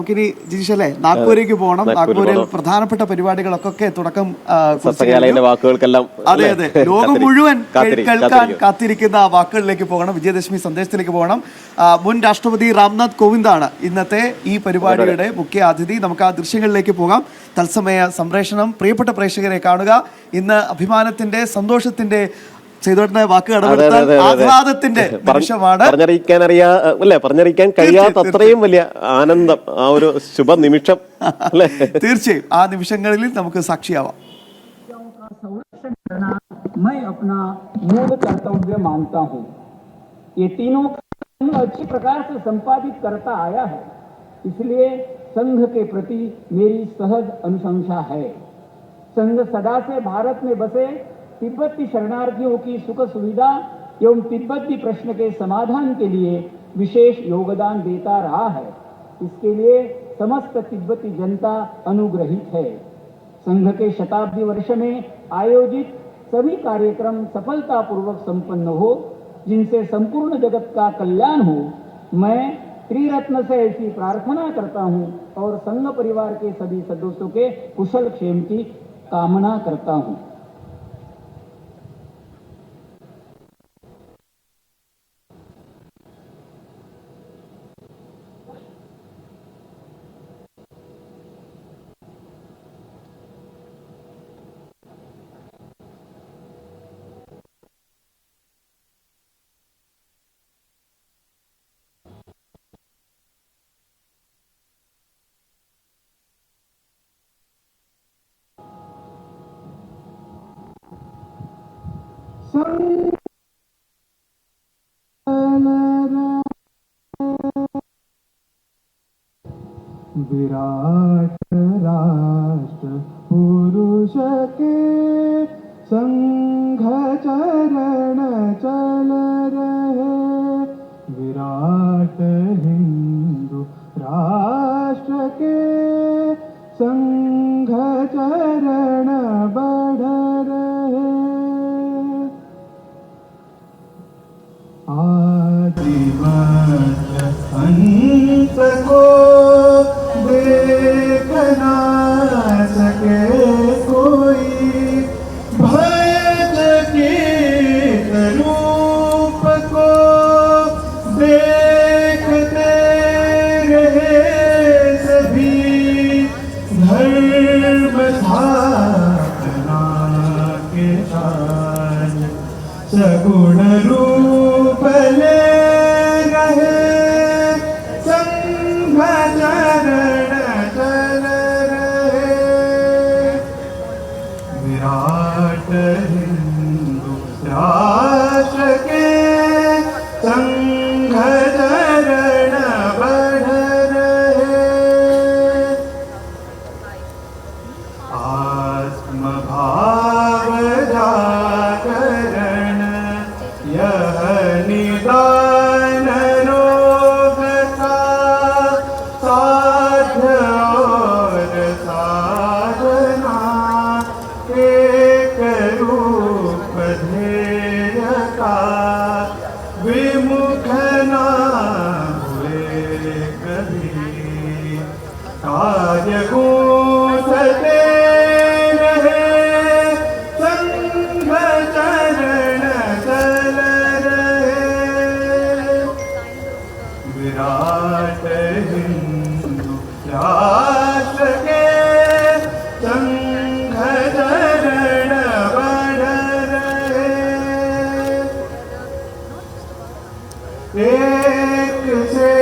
നമുക്കിനി ജിജീഷല്ലേ നാഗ്പൂരേക്ക് പോകണം. നാഗ്പൂരിൽ പ്രധാനപ്പെട്ട പരിപാടികളൊക്കെ തുടക്കം. അതെ അതെ, ലോകം മുഴുവൻ കേൾക്കാൻ കാത്തിരിക്കുന്ന വാക്കുകളിലേക്ക് പോകണം, വിജയദശമി സന്ദേശത്തിലേക്ക് പോകണം. മുൻ രാഷ്ട്രപതി രാംനാഥ് കോവിന്ദാണ് ഇന്നത്തെ ഈ പരിപാടിയുടെ മുഖ്യ അതിഥി. നമുക്ക് ആ ദൃശ്യങ്ങളിലേക്ക് പോകാം. തത്സമയ സംപ്രേഷണം. പ്രിയപ്പെട്ട പ്രേക്ഷകരെ കാണുക. ഇന്ന് അഭിമാനത്തിന്റെ, സന്തോഷത്തിന്റെ, ചെയ്തോട്ടുന്ന വാക്ക് കടമെടുത്താൽ ആഹ്ലാദത്തിന്റെ നിമിഷമാണ്. പറഞ്ഞറിയിക്കാൻ കഴിയാത്ത അത്രയും വലിയ ആനന്ദം, ആ ഒരു ശുഭ നിമിഷം. തീർച്ചയായും ആ നിമിഷങ്ങളിൽ നമുക്ക് സാക്ഷിയാവാം. मैं अपना मूल कर्तव्य मानता हूँ. ये तीनों अच्छी प्रकार से संपादित करता आया है, इसलिए संघ के प्रति मेरी सहज अनुशंसा है. संघ सदा से भारत में बसे तिब्बती शरणार्थियों की सुख सुविधा एवं तिब्बती प्रश्न के समाधान के लिए विशेष योगदान देता रहा है. इसके लिए समस्त तिब्बती जनता अनुग्रहित है. संघ के शताब्दी वर्ष में आयोजित सभी कार्यक्रम सफलतापूर्वक संपन्न हो, जिनसे संपूर्ण जगत का कल्याण हो. मैं त्रिरत्न से ऐसी प्रार्थना करता हूँ और संघ परिवार के सभी सदस्यों के कुशल क्षेम की कामना करता हूँ. विराट राष्ट्र पुरुष के संघ चरण चल रहे. विराट हिंदू राष्ट्र के संघ चरण बढ़ रहे. आदिमत अंत को देख ना सके कोई, भय के रूप को देखते रहे सभी. धर्म साधना के साथ सगुण रूप ले रहे. संघ चरण चल रहे. विराट हिंदू राष्ट्र के संघ चरण बढ़ रहे. आत्मभाव जागरण यह निदान रोग का साध्य और साधना. एक रूप ध्येय का विमुख ना हुए कभी. कार्य गूंजते रहे. संघ चरण चल रहे. विराट हिंदू राष्ट्र के संघ चरण बढ़ रहे. एक से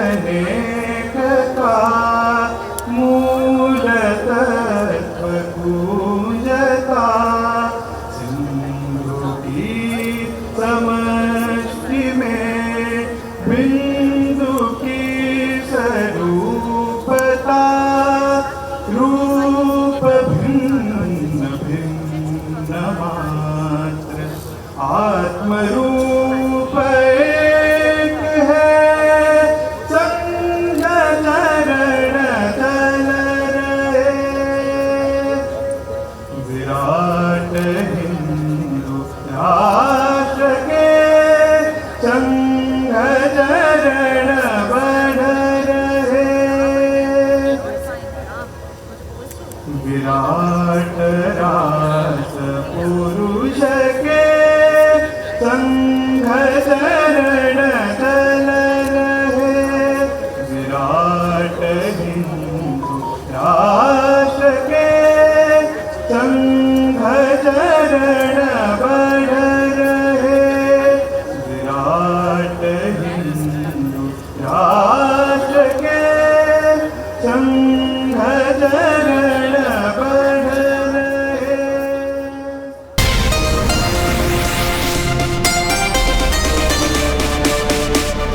अनेक का मूल तत्व गूंजता. सिंधु की समष्टि में बिंदु की स्वरूपता. विराट रास पुरुष के संघ चरण तल रहे विराट हिंदू राष्ट्र के संघ चरण बढ़ रहे विराट हिंदू राष्ट्र के संघ चरण बढ़